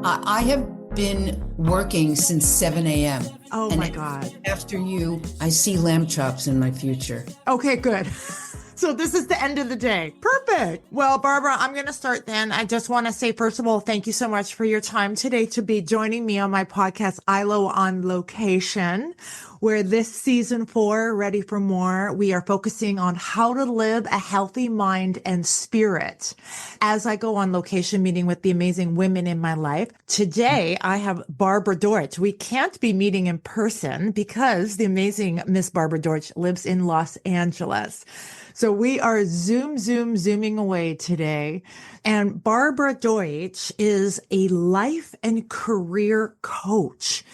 I have been working since 7 a.m. Oh and my God. After you, I see lamb chops in my future. Okay, good. So this is the end of the day. Perfect. Well, Barbara, I'm going to start then. I just want to say, first of all, thank you so much for your time today to be joining me on my podcast, ILO on Location, where this season 4, Ready for More, we are focusing on how to live a healthy mind and spirit. As I go on location meeting with the amazing women in my life, today I have Barbara Deutsch. We can't be meeting in person because the amazing Miss Barbara Deutsch lives in Los Angeles. So we are zooming away today. And Barbara Deutsch is a life and career coach.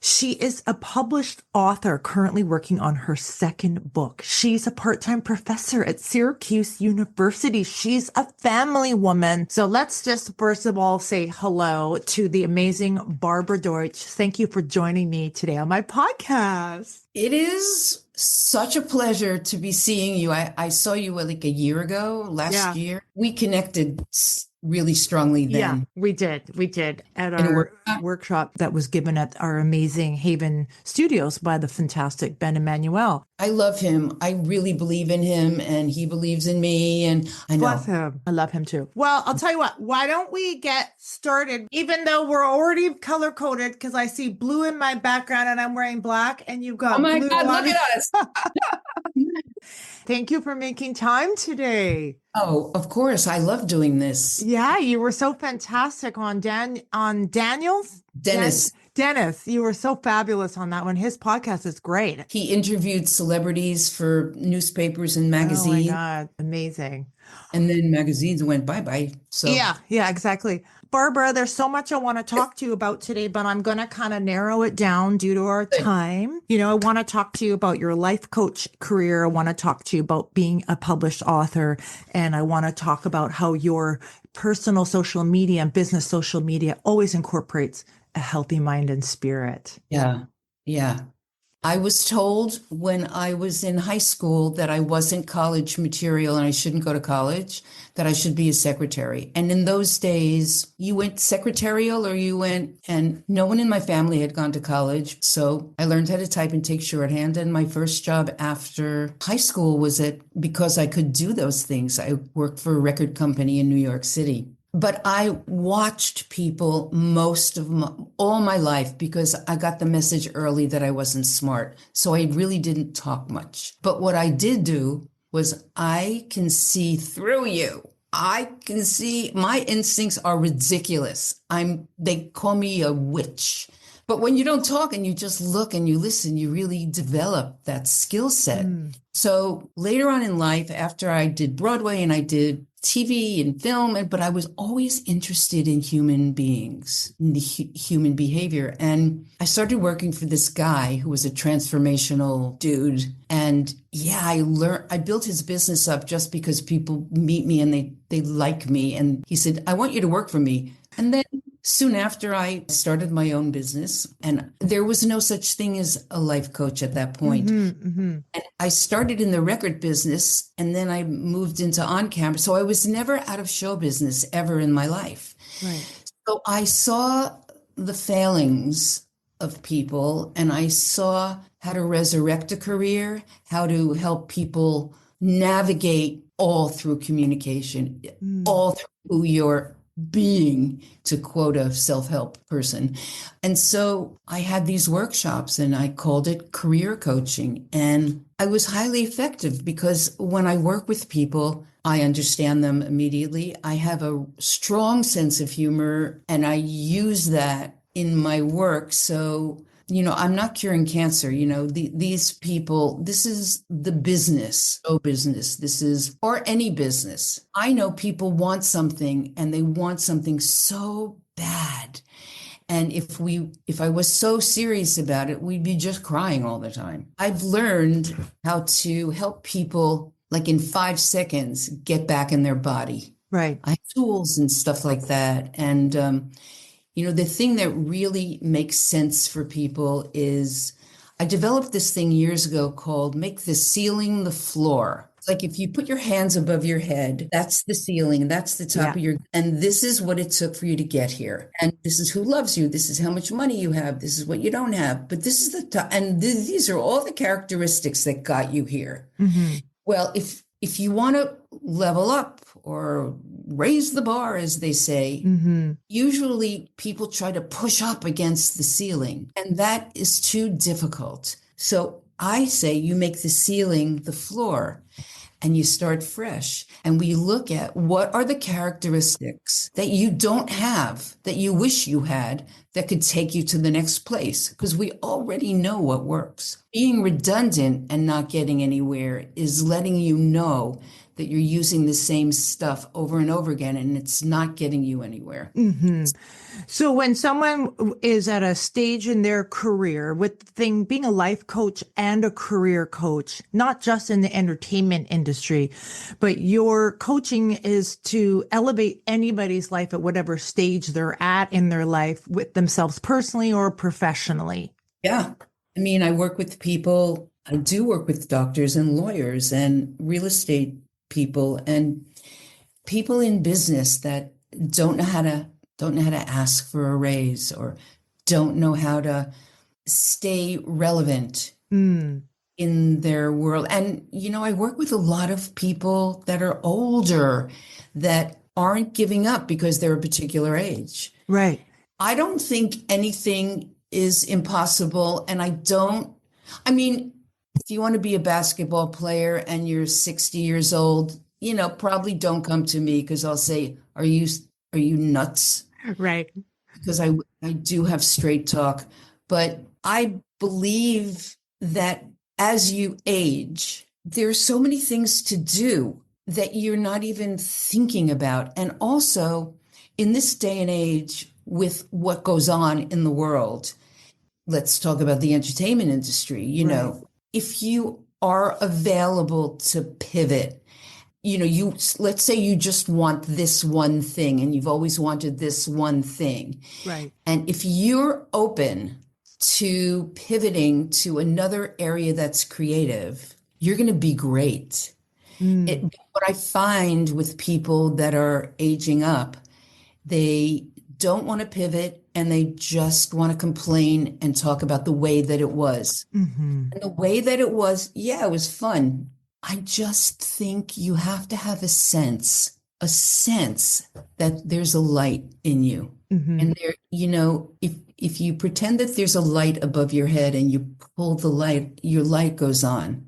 She is a published author currently working on her second book. She's a part-time professor at Syracuse University. She's a family woman. So let's just first of all say hello to the amazing Barbara Deutsch. Thank you for joining me today on my podcast. It is such a pleasure to be seeing you. I saw you like a year ago, last year. We connected really strongly then. Yeah, we did at our workshop that was given at our amazing Haven Studios by the fantastic Ben Emmanuel. I love him. I really believe in him and he believes in me. And I know. Bless him. I love him too. Well, I'll tell you what, why don't we get started, even though we're already color coded, because I see blue in my background and I'm wearing black and you've got blue. God, look at us. Thank you for making time today. Oh, of course. I love doing this. Yeah, you were so fantastic on Daniel's? Dennis, you were so fabulous on that one. His podcast is great. He interviewed celebrities for newspapers and magazines. Oh my God, amazing. And then magazines went bye-bye. So yeah, exactly. Barbara, there's so much I want to talk to you about today, but I'm going to kind of narrow it down due to our time. You know, I want to talk to you about your life coach career. I want to talk to you about being a published author. And I want to talk about how your personal social media and business social media always incorporates a healthy mind and spirit. Yeah. I was told when I was in high school that I wasn't college material and I shouldn't go to college, that I should be a secretary. And in those days, you went secretarial and no one in my family had gone to college. So I learned how to type and take shorthand. And my first job after high school was because I could do those things. I worked for a record company in New York City. But I watched people all my life because I got the message early that I wasn't smart. So I really didn't talk much. But what I did do was I can see through you. I can see my instincts are ridiculous. They call me a witch. But when you don't talk and you just look and you listen, you really develop that skill set. So later on in life, after I did Broadway and I did TV and film, but I was always interested in human beings, in the human behavior. And I started working for this guy who was a transformational dude. And I built his business up just because people meet me and they like me. And he said, I want you to work for me. And then soon after, I started my own business, and there was no such thing as a life coach at that point. And I started in the record business, and then I moved into on-camera. So I was never out of show business ever in my life. Right. So I saw the failings of people, and I saw how to resurrect a career, how to help people navigate all through communication, all through who you're being, to quote a self-help person. And so I had these workshops and I called it career coaching. And I was highly effective because when I work with people, I understand them immediately. I have a strong sense of humor and I use that in my work. So, I'm not curing cancer. These people, this is the business, or any business. I know people want something and they want something so bad. And if I was so serious about it, we'd be just crying all the time. I've learned how to help people, like in 5 seconds, get back in their body. Right. I have tools and stuff like that. And, the thing that really makes sense for people is I developed this thing years ago called make the ceiling the floor. It's like if you put your hands above your head, that's the ceiling, that's the top Yeah. of your, and this is what it took for you to get here. And this is who loves you. This is how much money you have. This is what you don't have. But this is the top. And these are all the characteristics that got you here. Mm-hmm. Well, if you want to level up or raise the bar, as they say, Mm-hmm. usually people try to push up against the ceiling, and that is too difficult. So I say you make the ceiling the floor and you start fresh. And we look at what are the characteristics that you don't have, that you wish you had, that could take you to the next place, because we already know what works. Being redundant and not getting anywhere is letting you know that you're using the same stuff over and over again and it's not getting you anywhere. Mm-hmm. So when someone is at a stage in their career with the thing being a life coach and a career coach, not just in the entertainment industry, but your coaching is to elevate anybody's life at whatever stage they're at in their life with themselves personally or professionally. Yeah. I mean, I work with people, I do work with doctors and lawyers and real estate people and people in business that don't know how to ask for a raise or don't know how to stay relevant Mm, in their world. And I work with a lot of people that are older that aren't giving up because they're a particular age. right. I don't think anything is impossible. And I mean, if you want to be a basketball player and you're 60 years old, probably don't come to me because I'll say, are you nuts? Right. Because I do have straight talk, but I believe that as you age, there's so many things to do that you're not even thinking about. And also in this day and age, with what goes on in the world, let's talk about the entertainment industry. Right. If you are available to pivot, let's say you just want this one thing and you've always wanted this one thing. Right. And if you're open to pivoting to another area that's creative, you're going to be great. Mm, What I find with people that are aging up, they don't want to pivot and they just want to complain and talk about the way that it was. mm-hmm. And the way that it was, yeah, it was fun. I just think you have to have a sense that there's a light in you. Mm-hmm. And if you pretend that there's a light above your head and you pull the light, your light goes on.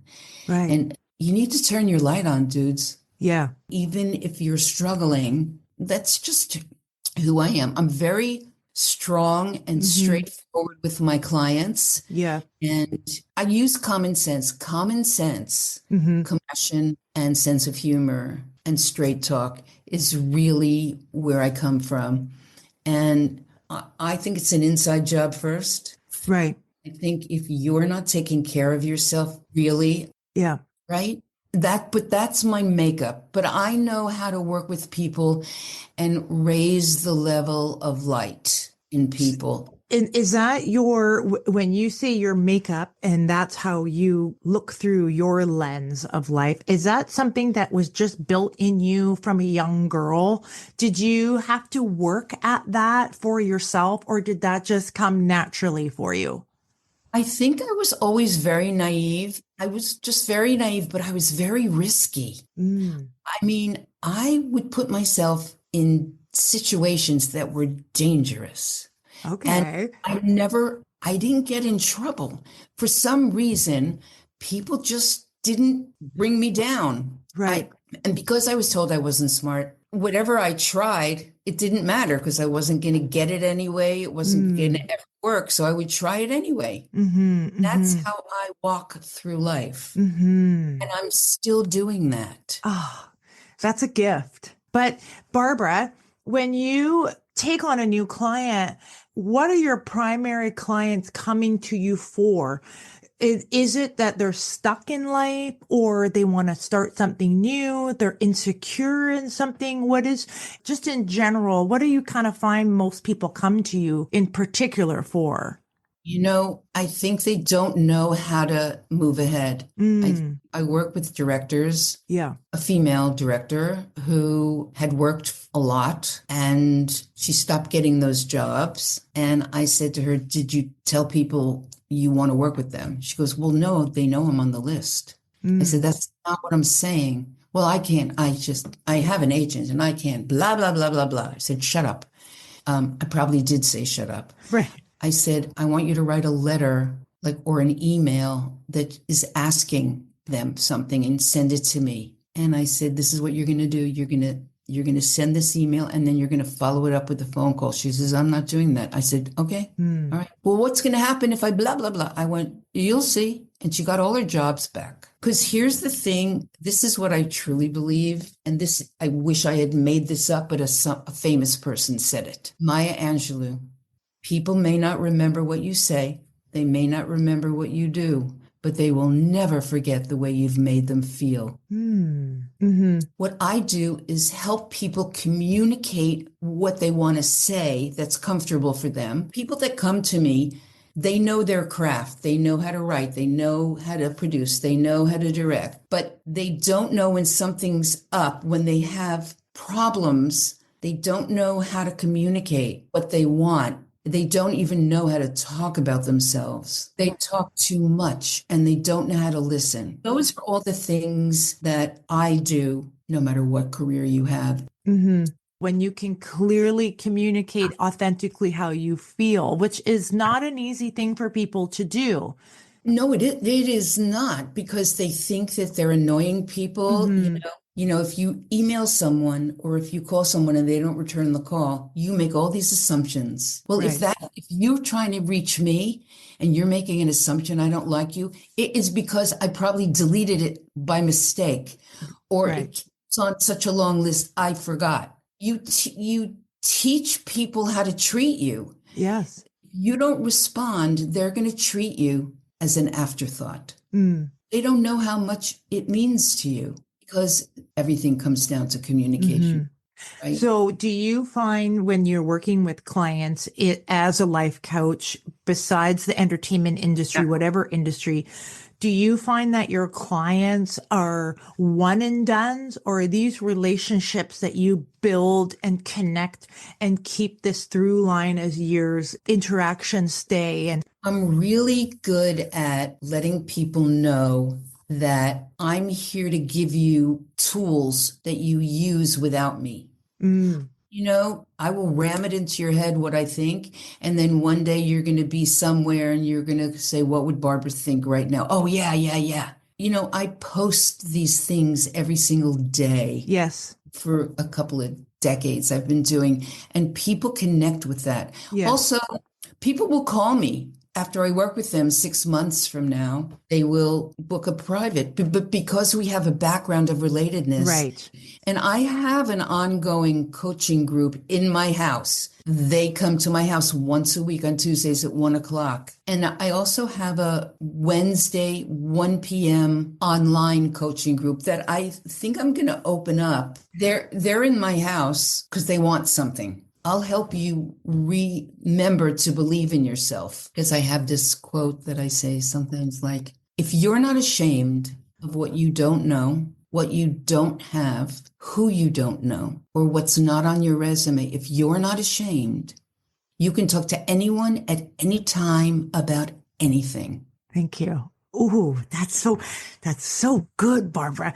Right. And you need to turn your light on, dudes. Yeah. Even if you're struggling, that's just who I am. I'm very strong and Mm-hmm. straightforward with my clients. Yeah. And I use common sense, Mm-hmm. compassion, and sense of humor and straight talk is really where I come from. And I think it's an inside job first. Right. I think if you're not taking care of yourself, really, Yeah. right? But that's my makeup. But I know how to work with people and raise the level of light in people. And is that when you say your makeup and that's how you look through your lens of life, is that something that was just built in you from a young girl? Did you have to work at that for yourself or did that just come naturally for you? I think I was always very naive. I was just very naive, but I was very risky. Mm, I mean, I would put myself in situations that were dangerous. And okay. I didn't get in trouble. For some reason, people just didn't bring me down. Right. And because I was told I wasn't smart, whatever I tried, it didn't matter because I wasn't going to get it anyway. It wasn't going to Mm, ever work. So I would try it anyway. mm-hmm, That's mm-hmm, how I walk through life. mm-hmm. And I'm still doing that. Oh, that's a gift. But Barbara, when you take on a new client, what are your primary clients coming to you for? Is it that they're stuck in life or they want to start something new? They're insecure in something? What is just in general, what do you kind of find most people come to you in particular for? I think they don't know how to move ahead. Mm, I work with directors, yeah. a female director who had worked a lot and she stopped getting those jobs. And I said to her, "Did you tell people you want to work with them?" She goes, "Well, no, they know I'm on the list." I said, Mm, "That's not what I'm saying." "Well, I can't. I have an agent and I can't, blah, blah, blah, blah, blah." I said, "Shut up." I probably did say shut up. right. I said, "I want you to write a letter, like, or an email that is asking them something and send it to me." And I said, "This is what you're going to do. You're going to send this email and then you're going to follow it up with a phone call." She says, "I'm not doing that." I said, "Okay. All Mm, right. Well, what's going to happen if I blah, blah, blah?" I went, "You'll see." And she got all her jobs back. Because here's the thing. This is what I truly believe. And this, I wish I had made this up, but a famous person said it. Maya Angelou. People may not remember what you say, they may not remember what you do, but they will never forget the way you've made them feel. mm-hmm. What I do is help people communicate what they want to say that's comfortable for them. People that come to me, they know their craft. They know how to write. They know how to produce. They know how to direct, but they don't know when something's up, when they have problems. They don't know how to communicate what they want. They don't even know how to talk about themselves. They talk too much and they don't know how to listen. Those are all the things that I do, no matter what career you have. Mm-hmm. When you can clearly communicate authentically how you feel, which is not an easy thing for people to do. No, it is not because they think that they're annoying people. Mm-hmm. If you email someone or if you call someone and they don't return the call, you make all these assumptions. Well, Right. if you're trying to reach me and you're making an assumption I don't like you, it is because I probably deleted it by mistake or Right. it's on such a long list I forgot. You teach people how to treat you. Yes. You don't respond, they're going to treat you as an afterthought. Mm. They don't know how much it means to you because everything comes down to Mm-hmm. communication, right? So, do you find when you're working with clients it as a life coach, besides the entertainment industry, whatever industry, do you find that your clients are one and dones, or are these relationships that you build and connect and keep this through line as years interactions stay? And I'm really good at letting people know that I'm here to give you tools that you use without me. mm, I will ram it into your head what I think. And then one day you're going to be somewhere and you're going to say, "What would Barbara think right now?" "Oh, yeah, yeah, yeah." I post these things every single day yes, for a couple of decades I've been doing, and people connect with that. yes, Also, people will call me after I work with them 6 months from now. They will book a private, but because we have a background of relatedness, right. and I have an ongoing coaching group in my house. They come to my house once a week on Tuesdays at 1 o'clock. And I also have a Wednesday, 1 p.m. online coaching group that I think I'm going to open up. They're in my house because they want something. I'll help you remember to believe in yourself. Because I have this quote that I say sometimes like, if you're not ashamed of what you don't know, what you don't have, who you don't know, or what's not on your resume, if you're not ashamed, you can talk to anyone at any time about anything. Thank you. Ooh, that's so good, Barbara.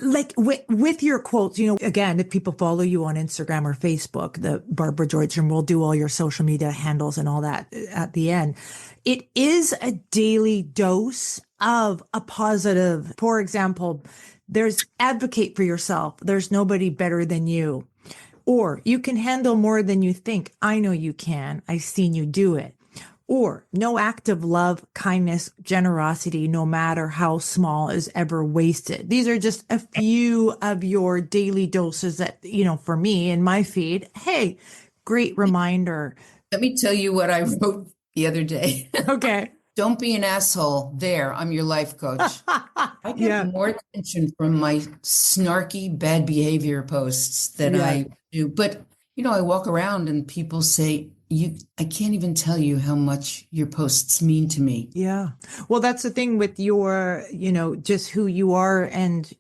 Like with your quotes, again, if people follow you on Instagram or Facebook, the Barbara Deutsch, and we'll do all your social media handles and all that at the end. It is a daily dose of a positive. For example, there's advocate for yourself. There's nobody better than you. Or you can handle more than you think. I know you can. I've seen you do it. Or no act of love, kindness, generosity, no matter how small, is ever wasted. These are just a few of your daily doses that, for me in my feed, hey, great reminder. Let me tell you what I wrote the other day. Okay. Don't be an asshole. There, I'm your life coach. I get Yeah. more attention from my snarky bad behavior posts than Yeah. I do. But, I walk around and people say, I can't even tell you how much your posts mean to me. Yeah. Well, that's the thing with your, just who you are and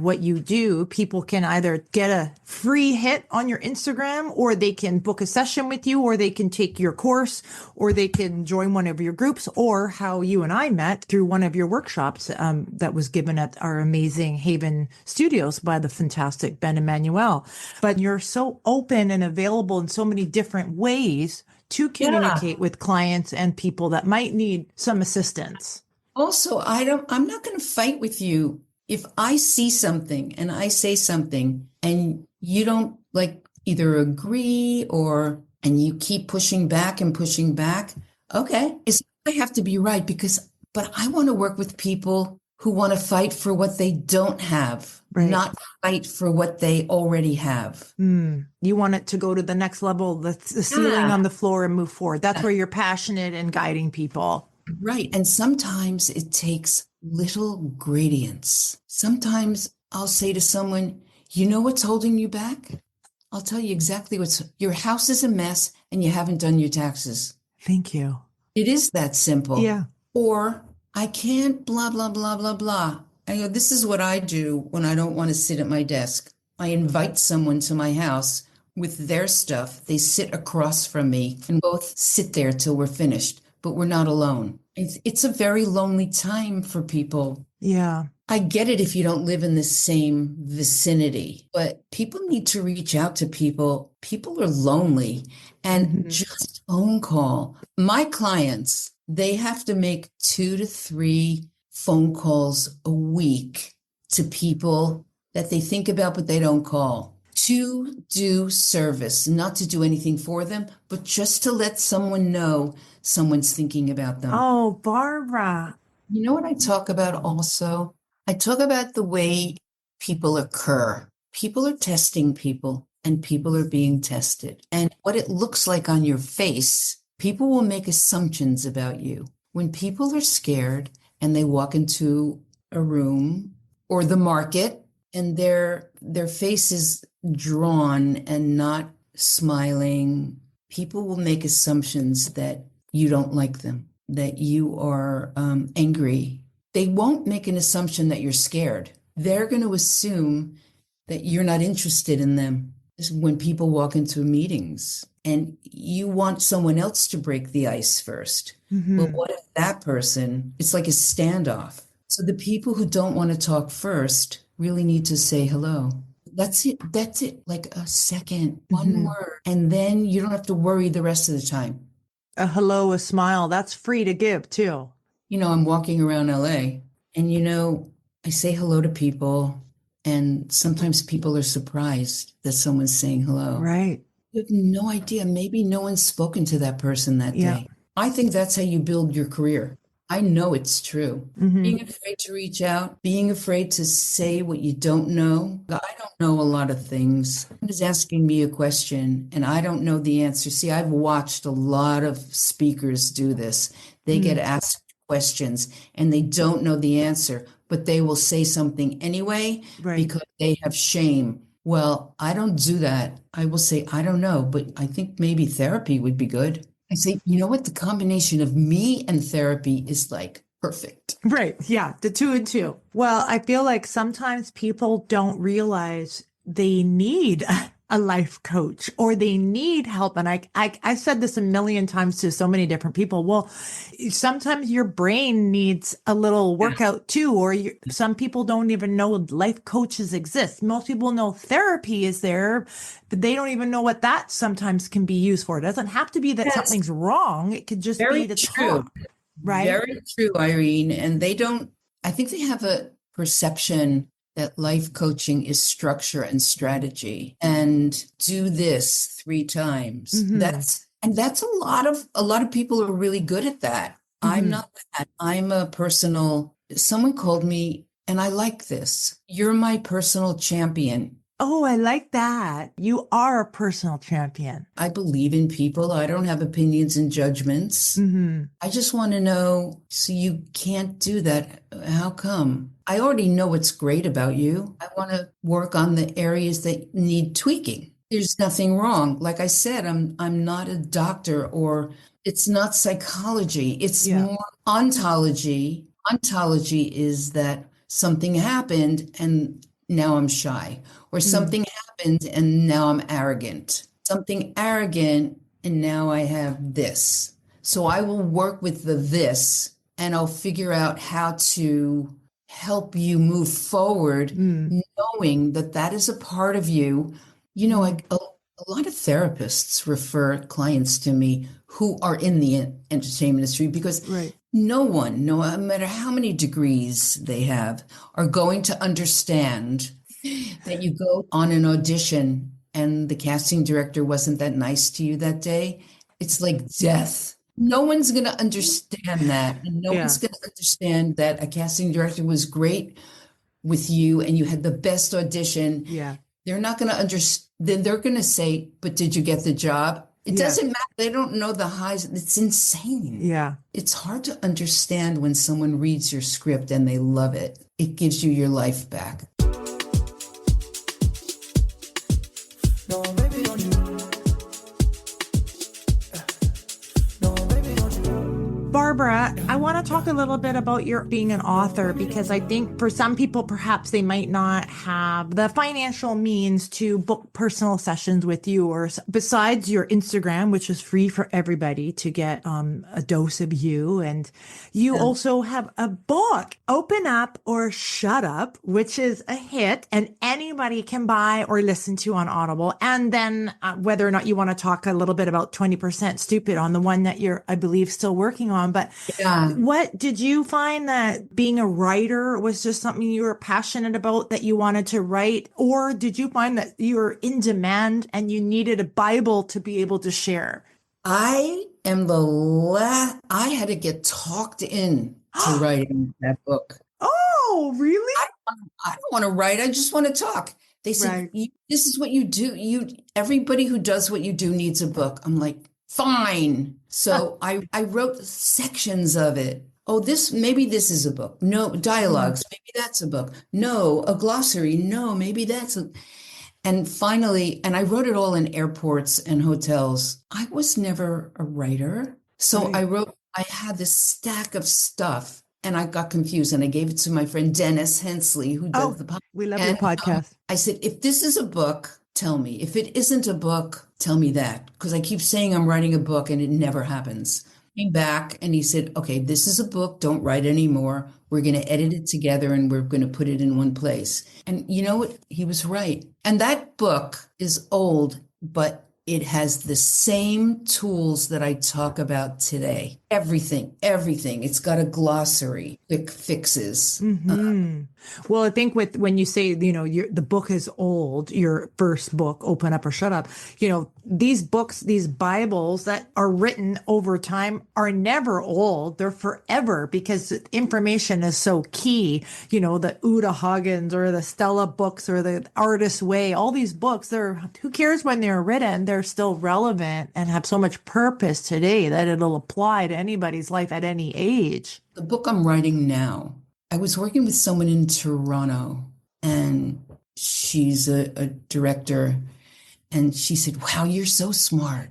what you do. People can either get a free hit on your Instagram, or they can book a session with you, or they can take your course, or they can join one of your groups, or how you and I met through one of your workshops that was given at our amazing Haven Studios by the fantastic Ben Emmanuel. But you're so open and available in so many different ways to Yeah. communicate with clients and people that might need some assistance. Also, I'm not going to fight with you if I see something and I say something and you don't like either agree and you keep pushing back and pushing back. Okay. I have to be right but I want to work with people who want to fight for what they don't have, Right. not fight for what they already have. You want it to go to the next level, the ceiling Yeah. on the floor, and move forward. That's where you're passionate and guiding people. Right. And sometimes it takes little gradients. Sometimes I'll say to someone, you know what's holding you back? I'll tell you exactly your house is a mess and you haven't done your taxes. Thank you. It is that simple. Yeah. Or I can't blah, blah, blah, blah, blah. I go, this is what I do when I don't want to sit at my desk. I invite someone to my house with their stuff. They sit across from me and both sit there till we're finished, but we're not alone. It's a very lonely time for people. Yeah. I get it if you don't live in the same vicinity, but people need to reach out to people. People are lonely, and just phone call. My clients, they have to make 2 to 3 phone calls a week to people that they think about, but they don't call, to do service, not to do anything for them, but just to let someone know someone's thinking about them. Oh, Barbara. You know what I talk about also? I talk about the way people occur. People are testing people and people are being tested. And what it looks like on your face, people will make assumptions about you. When people are scared and they walk into a room or the market and their face is drawn and not smiling, people will make assumptions that you don't like them, that you are angry. They won't make an assumption that you're scared. They're going to assume that you're not interested in them. This is when people walk into meetings and you want someone else to break the ice first. Well, what if that person, it's like a standoff. So the people who don't want to talk first really need to say hello. That's it. That's it. Like a second, one word. And then you don't have to worry the rest of the time. A hello, a smile. That's free to give too. I'm walking around LA and, I say hello to people, and sometimes people are surprised that someone's saying hello. Right. You have no idea. Maybe no one's spoken to that person that Yeah. day. I think that's how you build your career. I know it's true. Being afraid to reach out, being afraid to say what you don't know. I don't know a lot of things. Someone is asking me a question and I don't know the answer. See, I've watched a lot of speakers do this. They get asked questions and they don't know the answer, but they will say something anyway because they have shame. Well, I don't do that. I will say, I don't know, but I think maybe therapy would be good. I say, you know what? The combination of me and therapy is like perfect. Right. Yeah. The 2 and 2. Well, I feel like sometimes people don't realize they need a life coach or they need help. And I said this a million times to so many different people. Well, sometimes your brain needs a little workout too, or some people don't even know life coaches exist. Most people know therapy is there, but they don't even know what that sometimes can be used for. It doesn't have to be that something's wrong. It could just Very be to true. talk, right? Very true, Irene. And I think they have a perception that life coaching is structure and strategy and do this 3 times. That's a lot of people are really good at that. I'm not that. Someone called me and I like this. You're my personal champion. Oh, I like that. You are a personal champion. I believe in people. I don't have opinions and judgments. I just want to know, so you can't do that. How come? I already know what's great about you. I want to work on the areas that need tweaking. There's nothing wrong. Like I said, I'm not a doctor, or it's not psychology. It's Yeah. more ontology. Ontology is that something happened and now I'm shy, or Mm, something happened and now I'm arrogant. Something arrogant and now I have this. So I will work with the this and I'll figure out how to help you move forward, mm, knowing that that is a part of you. You know, mm. a lot of therapists refer clients to me who are in the entertainment industry because Right. no one, no matter how many degrees they have, are going to understand that you go on an audition and the casting director wasn't that nice to you that day. It's like death. No one's going to understand that. And no one's Yeah. going to understand that a casting director was great with you and you had the best audition. Yeah. They're not going to understand. Then they're going to say, but did you get the job? It Yeah. doesn't matter. They don't know the highs. It's insane. Yeah. It's hard to understand when someone reads your script and they love it. It gives you your life back. No, baby, don't you? No, baby, don't you? Barbara, I want to talk a little bit about your being an author because I think for some people, perhaps they might not have the financial means to book personal sessions with you, or besides your Instagram, which is free for everybody to get a dose of you. And you Yeah. also have a book, Open Up or Shut Up, which is a hit and anybody can buy or listen to on Audible. And then whether or not you want to talk a little bit about 20% Stupid on the one that you're, I believe, still working on. But Yeah. what did you find that being a writer was just something you were passionate about that you wanted to write? Or did you find that you were in demand and you needed a Bible to be able to share? I am I had to get talked in to writing that book. Oh, really? I don't want to write. I just want to talk. They said, Right. this is what you do. Everybody who does what you do needs a book. I'm like, fine. So I wrote sections of it. Oh, maybe this is a book. No, Mm. dialogues. Maybe that's a book. No, a glossary. No, maybe and finally, and I wrote it all in airports and hotels. I was never a writer. So Right. I had this stack of stuff and I got confused and I gave it to my friend Dennis Hensley, who does Oh, the podcast. we love your And podcast. I said, if this is a book, tell me. If it isn't a book, tell me that. Because I keep saying I'm writing a book and it never happens. Came back and he said, okay, this is a book. Don't write anymore. We're going to edit it together and we're going to put it in one place. And you know what? He was right. And that book is old, but it has the same tools that I talk about today. Everything. It's got a glossary, quick fixes. Hmm. Well, I think with when you say, the book is old, your first book, Open Up or Shut Up, these books, these Bibles that are written over time are never old. They're forever because information is so key. The Uta Hagens or the Stella books or the Artist's Way, all these books, who cares when they're written? They're still relevant and have so much purpose today that it'll apply to anybody's life at any age. The book I'm writing now, I was working with someone in Toronto and she's a director. And she said, wow, you're so smart.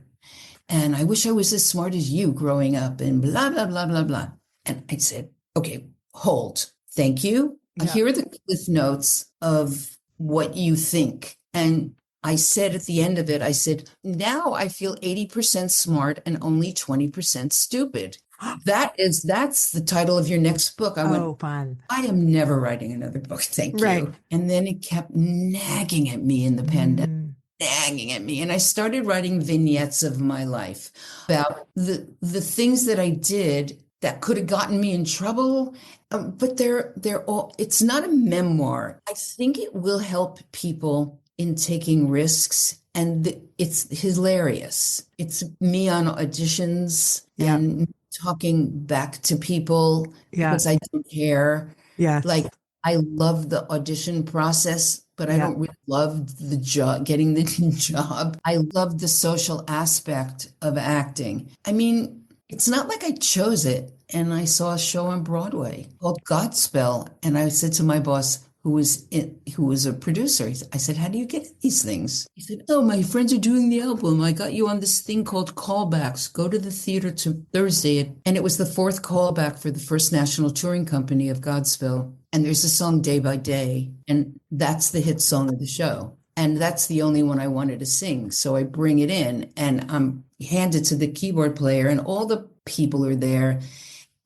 And I wish I was as smart as you growing up and blah, blah, blah, blah, blah. And I said, okay, hold. Thank you. Yeah. Here are the cliff notes of what you think. And I said at the end of it, I said, now I feel 80% smart and only 20% stupid. That's the title of your next book. I went, Oh, fun. I am never writing another book. Thank Right. you. And then it kept nagging at me in the pandemic, Mm. nagging at me. And I started writing vignettes of my life about the things that I did that could have gotten me in trouble. But they're all, it's not a memoir. I think it will help people in taking risks. And it's hilarious. It's me on auditions Yeah. and talking back to people Yeah. because I don't care. Yes. Like I love the audition process, but I Yeah. don't really love the job, getting the job. I love the social aspect of acting. I mean, it's not like I chose it. And I saw a show on Broadway called Godspell. And I said to my boss, who was a producer. I said, how do you get these things? He said, oh, my friends are doing the album. I got you on this thing called callbacks. Go to the theater to Thursday. And it was the fourth callback for the first national touring company of Godsville. And there's a song Day by Day. And that's the hit song of the show. And that's the only one I wanted to sing. So I bring it in and I'm handed to the keyboard player and all the people are there.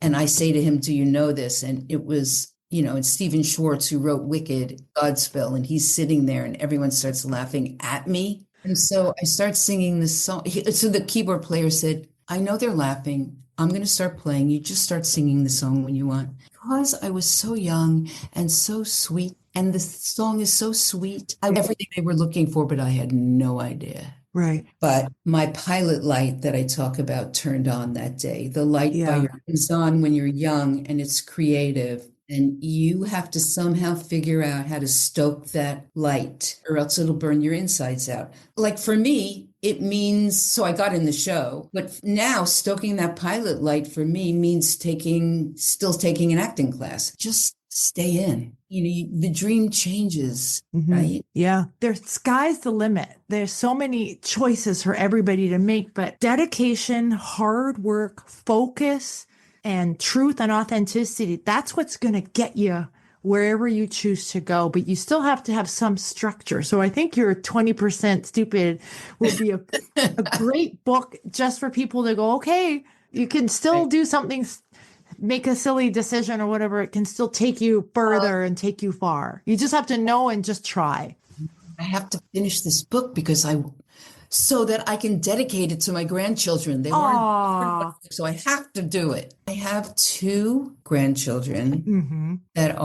And I say to him, do you know this? And it was, it's Stephen Schwartz who wrote Wicked, Godspell, and he's sitting there and everyone starts laughing at me. And so I start singing this song. So the keyboard player said, I know they're laughing. I'm going to start playing. You just start singing the song when you want. Because I was so young and so sweet, and the song is so sweet. Everything they were looking for, but I had no idea. Right. But my pilot light that I talk about turned on that day. The light is on when you're young and it's creative. And you have to somehow figure out how to stoke that light or else it'll burn your insides out. Like for me, it means, so I got in the show, but now stoking that pilot light for me means still taking an acting class. Just stay in. The dream changes, right? Yeah. Sky's the limit. There's so many choices for everybody to make, but dedication, hard work, focus, and truth and authenticity, that's what's going to get you wherever you choose to go. But you still have to have some structure. So I think your 20% Stupid will be a great book just for people to go, okay, you can still do something, make a silly decision or whatever. It can still take you further and take you far. You just have to know and just try. I have to finish this book so that I can dedicate it to my grandchildren. They weren't, so I have to do it. I have two grandchildren that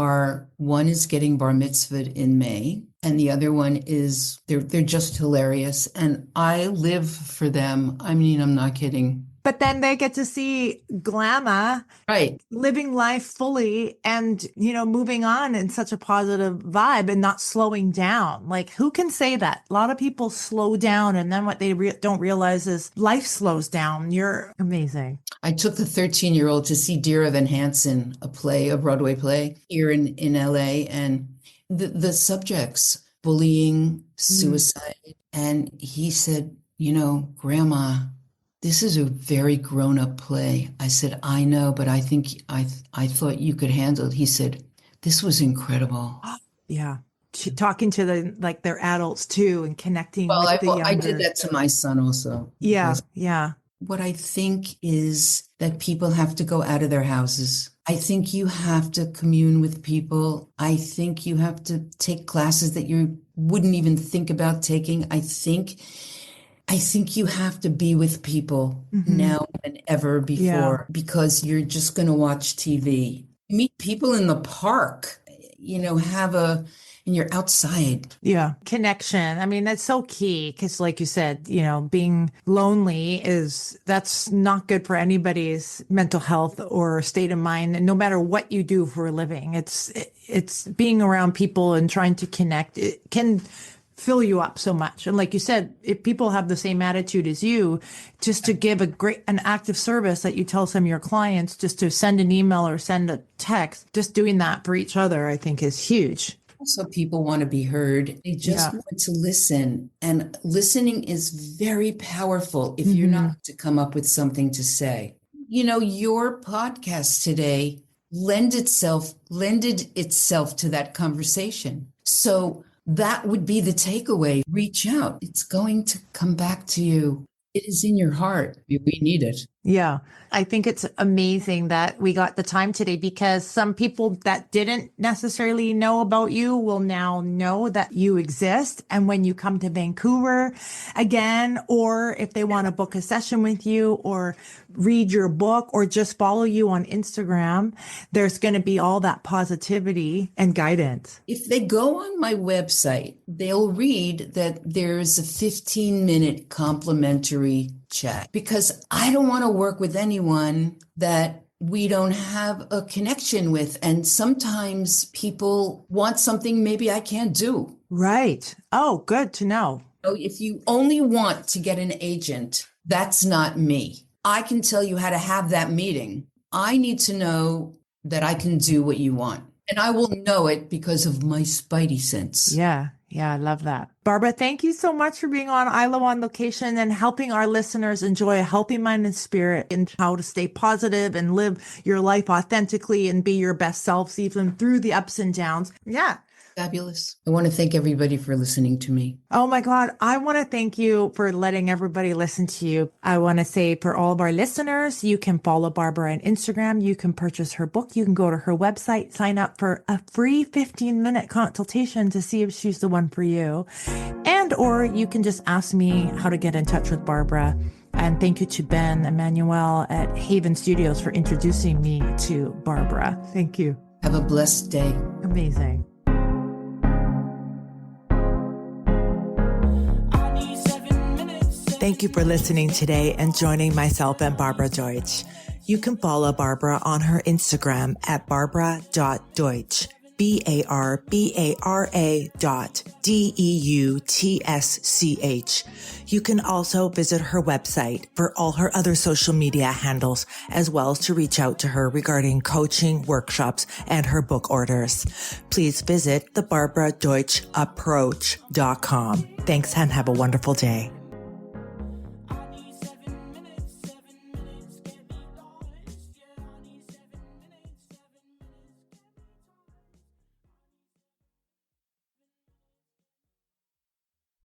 one is getting bar mitzvahed in May, and the other one is, they're just hilarious. And I live for them. I mean, I'm not kidding. But then they get to see Glamma, right, living life fully and, moving on in such a positive vibe and not slowing down. Like, who can say that? A lot of people slow down, and then what they don't realize is life slows down. You're amazing. I took the 13-year-old to see Dear Evan Hansen, a Broadway play here in LA, and the subjects, bullying, suicide. And he said, Grandma, this is a very grown-up play. I said, I know, but I think I thought you could handle it. He said, this was incredible. Yeah. Talking to their adults too and connecting with the younger. I did that to my son also. Yeah. Yeah. What I think is that people have to go out of their houses. I think you have to commune with people. I think you have to take classes that you wouldn't even think about taking. I think you have to be with people now than ever before, because you're just going to watch TV. Meet people in the park, and you're outside. Yeah. Connection. I mean, that's so key because like you said, being lonely that's not good for anybody's mental health or state of mind. And no matter what you do for a living, it's being around people and trying to connect. It can fill you up so much. And like you said, if people have the same attitude as you, just to give an active service that you tell some of your clients, just to send an email or send a text, just doing that for each other, I think is huge. Also, people want to be heard. They just want to listen. And listening is very powerful if you're not to come up with something to say. Your podcast today lended itself to that conversation. So that would be the takeaway. Reach out. It's going to come back to you. It is in your heart. We need it. Yeah. I think it's amazing that we got the time today, because some people that didn't necessarily know about you will now know that you exist. And when you come to Vancouver again, or if they want to book a session with you or read your book or just follow you on Instagram, there's going to be all that positivity and guidance. If they go on my website, they'll read that there's a 15-minute complimentary chat, because I don't want to work with anyone that we don't have a connection with. And sometimes people want something maybe I can't do. Right. Oh, good to know. So if you only want to get an agent, that's not me. I can tell you how to have that meeting. I need to know that I can do what you want. And I will know it because of my spidey sense. Yeah. Yeah. I love that. Barbara, thank you so much for being on ILO on Location and helping our listeners enjoy a healthy mind and spirit and how to stay positive and live your life authentically and be your best selves, even through the ups and downs. Yeah. Fabulous. I want to thank everybody for listening to me. Oh my God. I want to thank you for letting everybody listen to you. I want to say for all of our listeners, you can follow Barbara on Instagram. You can purchase her book. You can go to her website, sign up for a free 15-minute consultation to see if she's the one for you. And, or you can just ask me how to get in touch with Barbara. And thank you to Ben Emmanuel at Haven Studios for introducing me to Barbara. Thank you. Have a blessed day. Amazing. Thank you for listening today and joining myself and Barbara Deutsch. You can follow Barbara on her Instagram at barbara.deutsch, BARBARA.DEUTSCH. You can also visit her website for all her other social media handles, as well as to reach out to her regarding coaching, workshops, and her book orders. Please visit thebarbaradeutschapproach.com. Thanks and have a wonderful day.